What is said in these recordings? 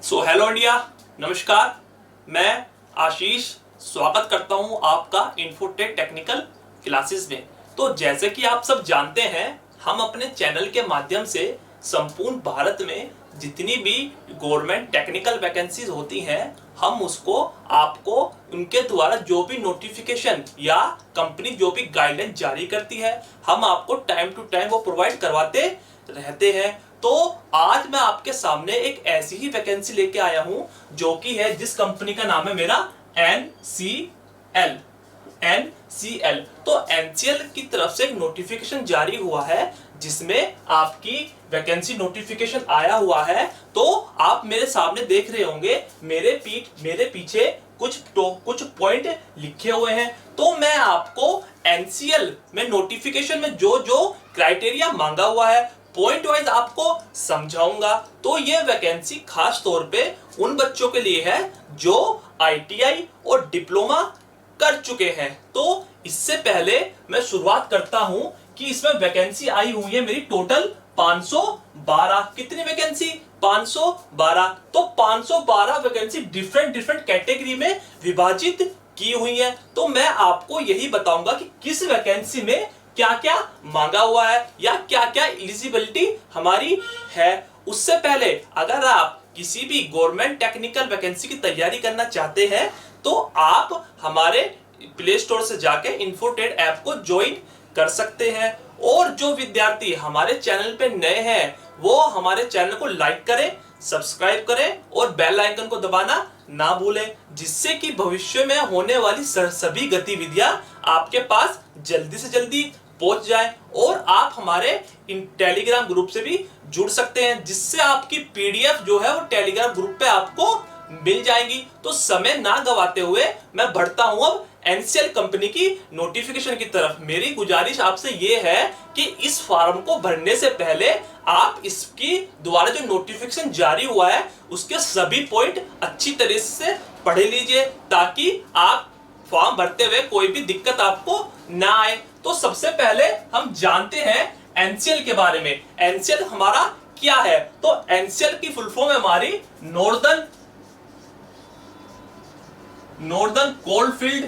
Hello India, नमस्कार। मैं आशीष स्वागत करता हूं आपका इन्फोटेक टेक्निकल क्लासेस में। तो जैसे कि आप सब जानते हैं, हम अपने चैनल के माध्यम से संपूर्ण भारत में जितनी भी गवर्नमेंट टेक्निकल वैकेंसीज होती हैं, हम उसको आपको उनके द्वारा जो भी नोटिफिकेशन या कंपनी जो भी गाइडलाइन जारी करती है, हम आपको टाइम टू टाइम वो प्रोवाइड करवाते रहते हैं। तो आज मैं आपके सामने एक ऐसी ही वैकेंसी लेके आया हूं जो कि है, जिस कंपनी का नाम है मेरा NCL। तो NCL की तरफ से एक नोटिफिकेशन जारी हुआ है जिसमें आपकी वैकेंसी नोटिफिकेशन आया हुआ है। तो आप मेरे सामने देख रहे होंगे, मेरे पीछे कुछ पॉइंट लिखे हुए हैं। तो मैं आपको NCL में नोटिफिकेशन में जो जो क्राइटेरिया मांगा हुआ है पॉइंट वाइज आपको समझाऊंगा। तो ये वैकेंसी खास तौर पे उन बच्चों के लिए है जो ITI और डिप्लोमा कर चुके हैं। तो इससे पहले मैं शुरुआत करता हूं कि इसमें वैकेंसी आई हुई है मेरी टोटल 512। कितनी वैकेंसी? 512। तो 512 वैकेंसी डिफरेंट कैटेगरी में विभाजित की हुई है। तो मैं आपको यही बताऊंगा कि किस वैकेंसी में क्या क्या मांगा हुआ है या क्या क्या एलिजिबिलिटी हमारी है। उससे पहले अगर आप किसी भी गवर्नमेंट टेक्निकल वैकेंसी की तैयारी करना चाहते हैं तो आप हमारे प्ले स्टोर से जाके इन्फोटेक ऐप को ज्वाइन कर सकते हैं। और जो विद्यार्थी हमारे चैनल पे नए हैं वो हमारे चैनल को लाइक करें, सब्सक्राइब करें और बेल आइकन को दबाना ना भूलें, जिससे कि भविष्य में होने वाली सभी गतिविधियां आपके पास जल्दी से जल्दी पहुंच जाए। और आप हमारे इन टेलीग्राम ग्रुप से भी जुड़ सकते हैं, जिससे आपकी PDF जो है वो टेलीग्राम ग्रुप पे आपको मिल जाएंगी। तो समय ना गवाते हुए मैं बढ़ता हूं अब NCL कंपनी की नोटिफिकेशन की तरफ। मेरी गुजारिश आपसे ये है कि इस फॉर्म को भरने से पहले आप इसकी द्वारा जो नोटिफिकेशन जारी हुआ है उसके सभी पॉइंट अच्छी तरह से पढ़ लीजिए, ताकि आप फॉर्म भरते हुए कोई भी दिक्कत आपको ना आए। तो सबसे पहले हम जानते हैं NCL के बारे में। NCL हमारा क्या है? तो NCL की फुल फॉर्म है हमारी northern coalfield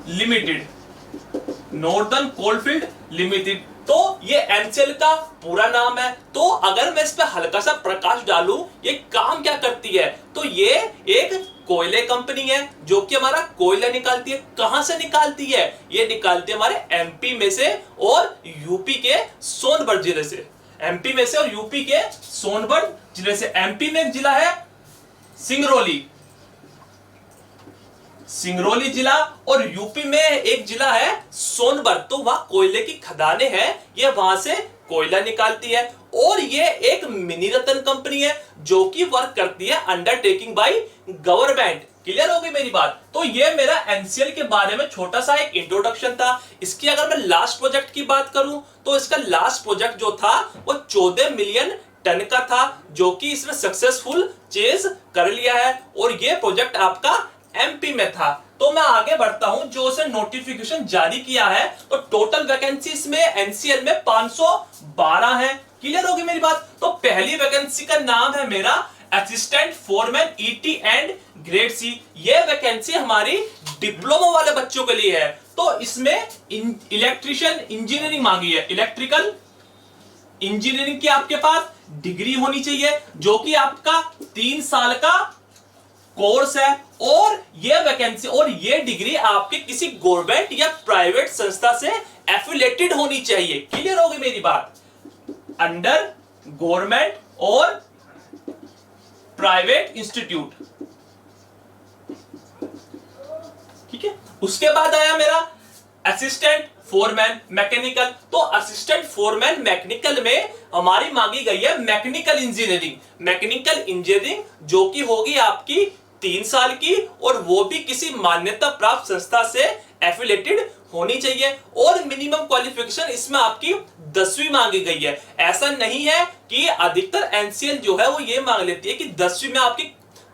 limited. Northern coalfield limited, तो ये NCL का पूरा नाम है। तो अगर मैं इस पे हल्का सा प्रकाश डालूं, ये काम क्या करती है, तो ये एक कोयले कंपनी है जो कि हमारा कोयला निकालती है। कहां से निकालती है? ये निकालती है हमारे MP में से और यूपी के सोनभद्र जिले से। MP में से और यूपी के सोनभद्र जिले से। MP में एक जिला है सिंगरौली जिला और यूपी में एक जिला है सोनभद्र। तो वहां कोयले की खदानें हैं, ये वहां से कोयला निकालती है। और ये एक मिनी रतन कंपनी है जो कि वर्क करती है अंडरटेकिंग बाय गवर्नमेंट। क्लियर हो गई मेरी बात? तो ये मेरा NCL के बारे में छोटा सा एक इंट्रोडक्शन था। इसकी अगर मैं लास्ट प्रोजेक्ट की बात करूं तो इसका लास्ट प्रोजेक्ट जो था वो 14 मिलियन टन का था, जो कि इसने सक्सेसफुल चेज कर लिया है। और ये प्रोजेक्ट आपका MP में था। तो मैं आगे बढ़ता हूं, जो उसे नोटिफिकेशन जारी किया है। तो टोटल वैकेंसीज में NCL में 512 है। क्लियर होगी मेरी बात? तो पहली वैकेंसी का नाम है मेरा assistant foreman ET and grade C। ये वैकेंसी हमारी डिप्लोमा वाले बच्चों के लिए है। तो इसमें इलेक्ट्रिशियन इंजीनियरिंग मांगी है। इलेक्ट्रिकल इंजीनियरिंग की आपके पास डिग्री होनी चाहिए, जो कि आपका 3 साल का कोर्स है। और ये वैकेंसी और ये डिग्री आपके किसी गवर्नमेंट या प्राइवेट संस्था से एफिलिएटेड होनी चाहिए। क्लियर होगी मेरी बात? अंडर गवर्नमेंट और प्राइवेट इंस्टीट्यूट। ठीक है। उसके बाद आया मेरा असिस्टेंट फोरमैन मैकेनिकल। तो असिस्टेंट फोरमैन मैकेनिकल में हमारी मांगी गई है मैकेनिकल इंजीनियरिंग, जो कि होगी आपकी 3 साल की, और वो भी किसी मान्यता प्राप्त संस्था से एफिलिएटेड होनी चाहिए। और मिनिमम क्वालिफिकेशन इसमें आपकी 10वीं मांगी गई है। ऐसा नहीं है कि अधिकतर NCL जो है वो ये मांग लेती है कि 10वीं में आपकी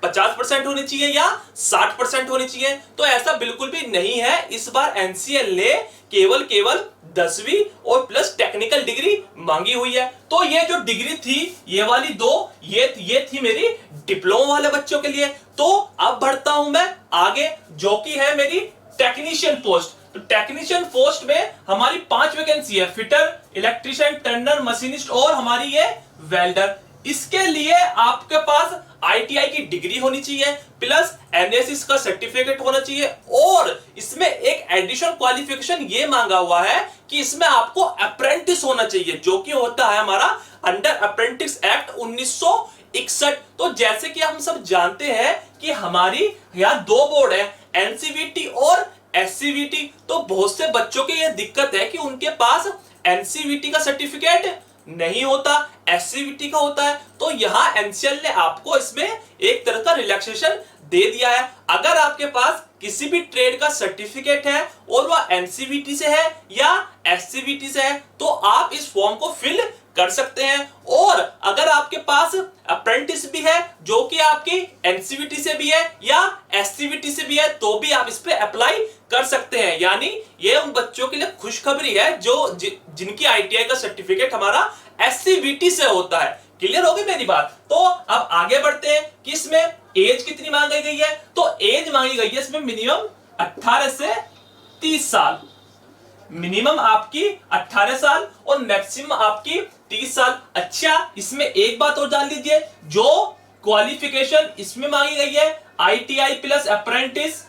50% होनी चाहिए या 60% होनी चाहिए, तो ऐसा बिल्कुल भी नहीं है। इस बार एनसीएल ने केवल 10वीं और प्लस टेक्निकल डिग्री मांगी हुई है। तो ये जो डिग्री थी, ये वाली दो, ये थी मेरी डिप्लोमा वाले बच्चों के लिए। तो अब बढ़ता हूं मैं आगे, जो कि है मेरी टेक्नीशियन पोस्ट। तो टेक्नीशियन पोस्ट में हमारी 5 वैकेंसी है, फिटर, इलेक्ट्रिशियन, टर्नर, मशीनिस्ट और हमारी ये वेल्डर। इसके लिए आपके पास आईटीआई की डिग्री होनी चाहिए, प्लस एनएसएस का सर्टिफिकेट होना चाहिए, और इसमें एक एडिशनल क्वालिफिकेशन ये मांगा हुआ है कि इसमें आपको अप्रेंटिस होना चाहिए, जो कि होता है हमारा अंडर अप्रेंटिस एक्ट 1961। तो जैसे कि हम सब जानते हैं कि हमारी यहाँ 2 बोर्ड है, एनसीवीटी और एससीवीटी। तो बहुत से बच्चों की यह दिक्कत है कि उनके पास एनसीवीटी का सर्टिफिकेट नहीं होता, एससीवीटी का होता है। तो यहां एनसीएल ने आपको इसमें एक तरह का रिलैक्सेशन दे दिया है। अगर आपके पास किसी भी ट्रेड का सर्टिफिकेट है और वह एनसीवीटी से है या एससीवीटी से है, तो आप इस फॉर्म को फिल कर सकते हैं। और अगर आपके पास अप्रेंटिस भी है जो कि आपकी एनसीवीटी से भी है या एससीवीटी से भी है, तो भी आप इस पे अप्लाई कर सकते हैं। यानी ये उन बच्चों के लिए खुशखबरी है जो जिनकी आईटीआई का सर्टिफिकेट हमारा एससीवीटी से होता है। क्लियर होगी मेरी बात? तो अब आगे बढ़ते हैं कि इसमें एज कितनी मांगी गई है। तो एज मांगी गई है इसमें मिनिमम 18 से 30 साल, मिनिमम आपकी 18 साल और मैक्सिमम आपकी 30 साल। अच्छा, इसमें एक बात और जान लीजिए, जो क्वालिफिकेशन इसमें मांगी गई है आईटीआई प्लस अप्रेंटिस,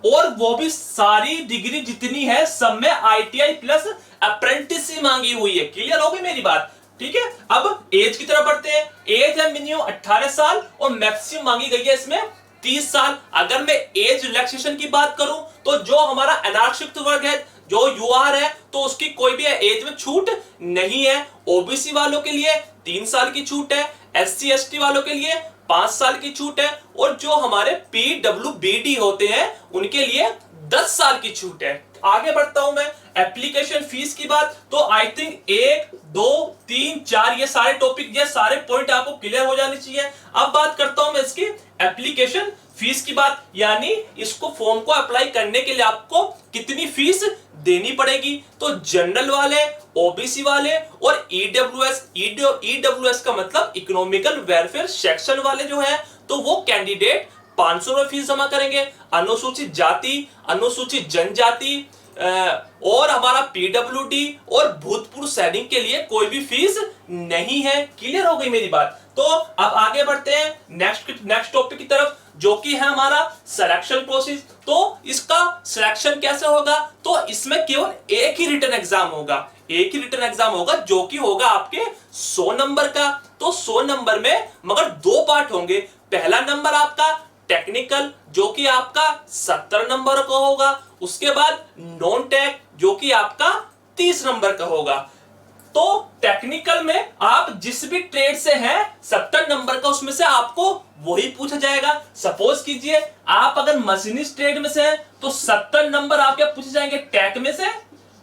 और वो भी सारी डिग्री जितनी है सब में आईटीआई प्लस अप्रेंटिस ही मांगी हुई है। क्लियर होगी मेरी बात? ठीक है, अब एज की तरफ बढ़ते हैं। एज है मिनिमम 18 साल और मैक्सिमम मांगी गई है इसमें 30 साल। अगर मैं एज रिलैक्सेशन की बात करूं तो जो हमारा अनारक्षित वर्ग है, जो यूआर है, तो उसकी कोई भी एज में छूट नहीं है। ओबीसी वालों के लिए 3 साल की छूट है, एससी एसटी वालों के लिए 5 साल की छूट है, और जो हमारे पीडब्ल्यूबीडी होते हैं उनके लिए 10 साल की छूट है। आगे बढ़ता हूं मैं एप्लीकेशन फीस की बात। तो आई थिंक 1 2 3 4 ये सारे टॉपिक, ये सारे पॉइंट आपको क्लियर हो जाने चाहिए। अब बात करता हूं मैं इसकी एप्लीकेशन फीस की बात, यानी इसको फॉर्म को अप्लाई करने के लिए आपको कितनी फीस देनी पड़ेगी। तो जनरल वाले, ओबीसी वाले और ईडब्ल्यूएस का मतलब इकोनॉमिकल वेलफेयर सेक्शन वाले जो है, तो वो कैंडिडेट 500 रुपए फीस जमा करेंगे। अनुसूचित जाति, अनुसूचित जनजाति और हमारा पीडब्ल्यूडी और भूतपूर्व सैनिक के लिए कोई भी फीस नहीं है। क्लियर हो गई मेरी बात? तो अब आगे बढ़ते हैं नेक्स्ट टॉपिक की तरफ, जो कि है हमारा सिलेक्शन प्रोसेस। तो इसका सिलेक्शन कैसे होगा? तो इसमें केवल एक ही रिटन एग्जाम होगा, एक ही रिटन एग्जाम होगा, जो कि होगा आपके 100 नंबर का। तो 100 नंबर में मगर 2 पार्ट होंगे। पहला नंबर आपका टेक्निकल, जो कि आपका 70 नंबर का होगा। उसके बाद नॉन टेक, जो कि आपका 30 नंबर का होगा। तो टेक्निकल में आप जिस भी ट्रेड से हैं 70 नंबर का, उसमें से आपको वही पूछा जाएगा। सपोज कीजिए आप अगर मशीनिस्ट ट्रेड में से हैं तो 70 नंबर आपके पूछे जाएंगे टेक में से,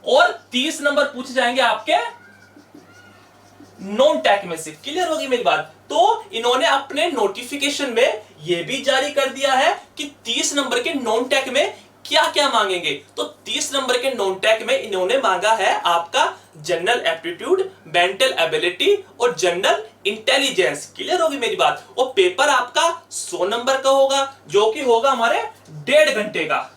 और 30 नंबर पूछे जाएंगे आपके नॉन टेक में से। क्लियर होगी मेरी बात? तो इन्होंने अपने नोटिफिकेशन में यह भी जारी कर दिया है कि 30 नंबर के नॉन टेक में क्या क्या मांगेंगे। तो 30 नंबर के नॉन टेक में इन्होंने मांगा है आपका जनरल एप्टीट्यूड, मेंटल एबिलिटी और जनरल इंटेलिजेंस। क्लियर होगी मेरी बात? और पेपर आपका 100 नंबर का होगा, जो कि होगा हमारे 1.5 घंटे का,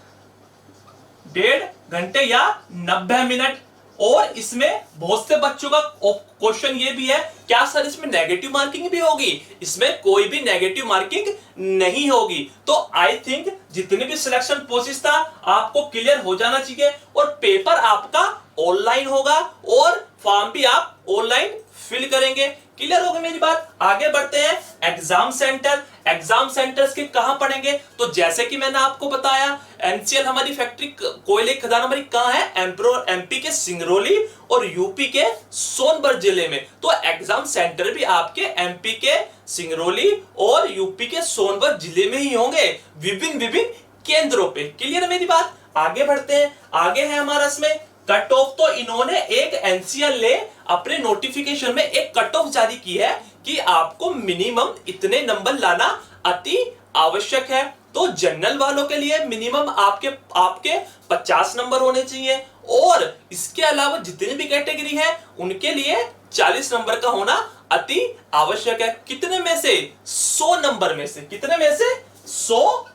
1.5 घंटे या 90 मिनट। और इसमें बहुत से बच्चों का क्वेश्चन ये भी है, क्या सर इसमें नेगेटिव मार्किंग भी होगी? इसमें कोई भी नेगेटिव मार्किंग नहीं होगी। तो आई थिंक जितने भी सिलेक्शन प्रोसेस था आपको क्लियर हो जाना चाहिए। और पेपर आपका ऑनलाइन होगा और फॉर्म भी आप ऑनलाइन फिल करेंगे। क्लियर होगी मेरी बात? आगे बढ़ते हैं एग्जाम सेंटर। एग्जाम सेंटर्स के कहां पड़ेंगे? तो जैसे कि मैंने आपको बताया, एनसीएल हमारी फैक्ट्री कोयले खदान हमारी कहां है? एमपी के सिंगरौली और यूपी के सोनभद्र जिले में। तो एग्जाम सेंटर भी आपके एमपी के सिंगरौली और यूपी के सोनभद्र जिले में ही होंगे, विभिन्न केंद्रों पे। क्लियर है मेरी बात? आगे बढ़ते हैं। आगे है हमारा इसमें कट ऑफ। तो इन्होंने एक एनसीएल ने अपने नोटिफिकेशन में एक कट ऑफ जारी की है कि आपको मिनिमम इतने नंबर लाना अति आवश्यक है। तो जनरल वालों के लिए मिनिमम आपके 50 नंबर होने चाहिए और इसके अलावा जितनी भी कैटेगरी है उनके लिए 40 नंबर का होना अति आवश्यक है। कितने में से? 100 नंबर में से। कितने में से? 100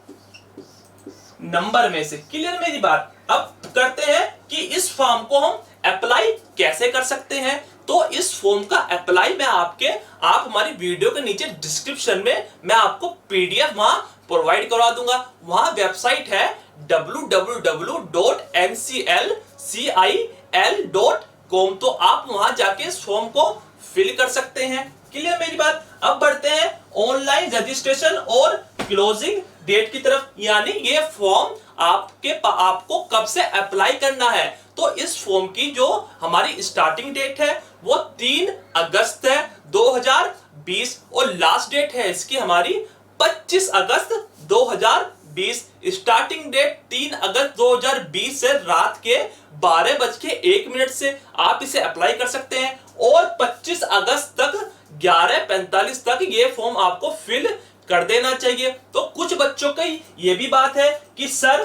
नंबर में से। क्लियर मेरी बात? अब करते हैं कि इस फॉर्म को हम अप्लाई कैसे कर सकते हैं। तो इस फॉर्म का अप्लाई मैं आप हमारी वीडियो के नीचे डिस्क्रिप्शन में मैं आपको पीडीएफ वहां प्रोवाइड करवा दूंगा। वहां वेबसाइट है www.nclcil.com। तो आप वहां जाके इस फॉर्म को फिल कर सकते हैं। क्लियर मेरी बात? अब बढ़ते हैं ऑनलाइन रजिस्ट्रेशन और क्लोजिंग डेट की तरफ। यानी ये फॉर्म आपको कब से अप्लाई करना है। तो इस फॉर्म की जो हमारी स्टार्टिंग डेट है वो 3 अगस्त है 2020 और लास्ट डेट है इसकी हमारी 25 अगस्त 2020। स्टार्टिंग डेट 3 अगस्त 2020 से रात के 12:01 से आप इसे अप्लाई कर सकते हैं और 25 अगस्त तक 11:45 तक ये फॉर्म आपको फिल कर देना चाहिए। तो कुछ बच्चों की ये भी बात है कि सर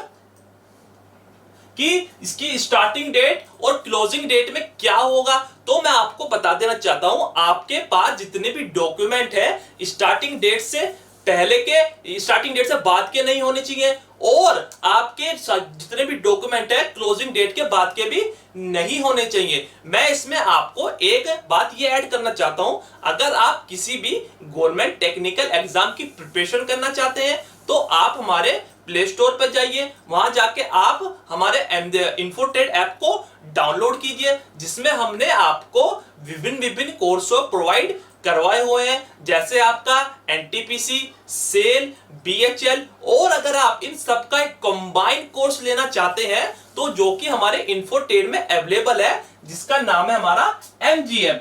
कि इसकी स्टार्टिंग डेट और क्लोजिंग डेट में क्या होगा। तो मैं आपको बता देना चाहता हूं, आपके पास जितने भी डॉक्यूमेंट है स्टार्टिंग डेट से पहले के, स्टार्टिंग डेट से बाद के नहीं होने चाहिए और आपके जितने भी डॉक्यूमेंट है क्लोजिंग डेट के बाद के भी नहीं होने चाहिए। मैं इसमें आपको एक बात ये ऐड करना चाहता हूं, अगर आप किसी भी गवर्नमेंट टेक्निकल एग्जाम की प्रिपरेशन करना चाहते हैं तो आप हमारे प्ले स्टोर पर जाइए, वहां जाके आप हमारे इन्फोटेड ऐप को डाउनलोड कीजिए जिसमें हमने आपको विभिन्न कोर्स प्रोवाइड करवाए हुए हैं, जैसे आपका एनटीपीसी, सेल, बीएचएल और अगर आप इन सब का एक कंबाइंड कोर्स लेना चाहते हैं तो जो कि हमारे इन्फोटेड में अवेलेबल है जिसका नाम है हमारा एमजीएम।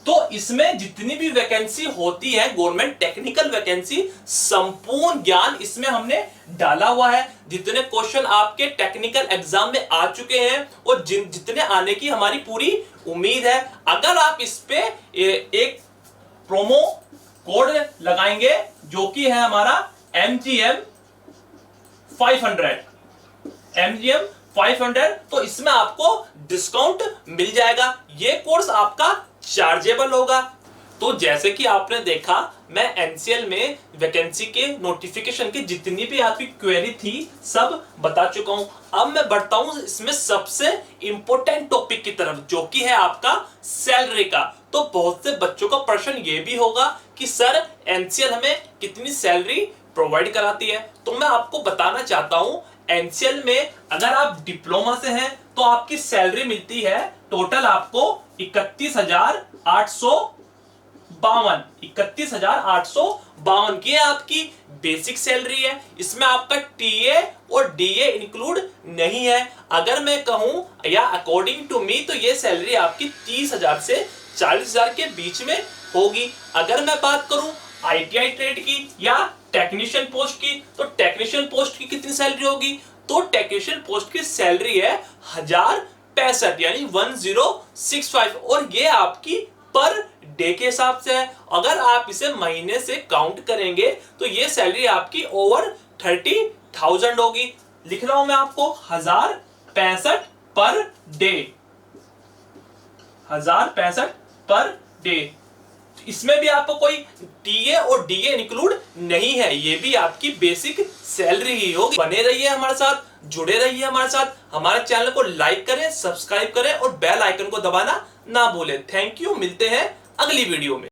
तो इसमें जितनी भी वैकेंसी होती है गवर्नमेंट टेक्निकल वैकेंसी, संपूर्ण ज्ञान इसमें हमने डाला हुआ है। जितने क्वेश्चन आपके टेक्निकल एग्जाम में आ चुके हैं और जितने आने की हमारी पूरी उम्मीद है। अगर आप इस पे एक प्रोमो कोड लगाएंगे जो कि है हमारा MGM 500, तो इसमें आपको डिस्काउंट मिल जाएगा। ये कोर्स आपका चार्जेबल होगा। तो जैसे कि आपने देखा, मैं एनसीएल में वैकेंसी के नोटिफिकेशन की जितनी भी आपकी क्वेरी थी सब बता चुका हूं। अब मैं बढ़ता हूं इसमें सबसे इंपॉर्टेंट टॉपिक की तरफ जो कि है आपका सैलरी का। तो बहुत से बच्चों का प्रश्न ये भी होगा कि सर एनसीएल हमें कितनी सैलरी प्रोवाइड कराती है। तो मैं आपको बताना चाहता हूं, एनसीएल में अगर आप डिप्लोमा से हैं तो आपकी सैलरी मिलती है टोटल आपको 31,852 की आपकी बेसिक सैलरी है। इसमें आपका टीए और डीए इंक्लूड नहीं है। अगर मैं कहूं या अकॉर्डिंग टू मी तो ये सैलरी आपकी 30,000 से 40,000 के बीच में होगी। अगर मैं बात करूं आईटीआई ट्रेड की या टेक्नीशियन पोस्ट की, तो टेक्नीशियन पोस्ट की कितनी सैलरी होगी? तो टेक्नीशियन पोस्ट की सैलरी है 1065 यानी 1065 और ये आपकी पर डे के हिसाब से है। अगर आप इसे महीने से काउंट करेंगे तो ये सैलरी आपकी ओवर 30,000 होगी। लिख रहा हूं मैं आपको 1065 पर डे, 1065 पर डे। इसमें भी आपको कोई टीए और डीए इंक्लूड नहीं है, ये भी आपकी बेसिक सैलरी ही होगी। बने रहिए हमारे साथ, जुड़े रहिए हमारे साथ। हमारे चैनल को लाइक करें, सब्सक्राइब करें और बेल आइकन को दबाना ना भूलें। थैंक यू, मिलते हैं अगली वीडियो में।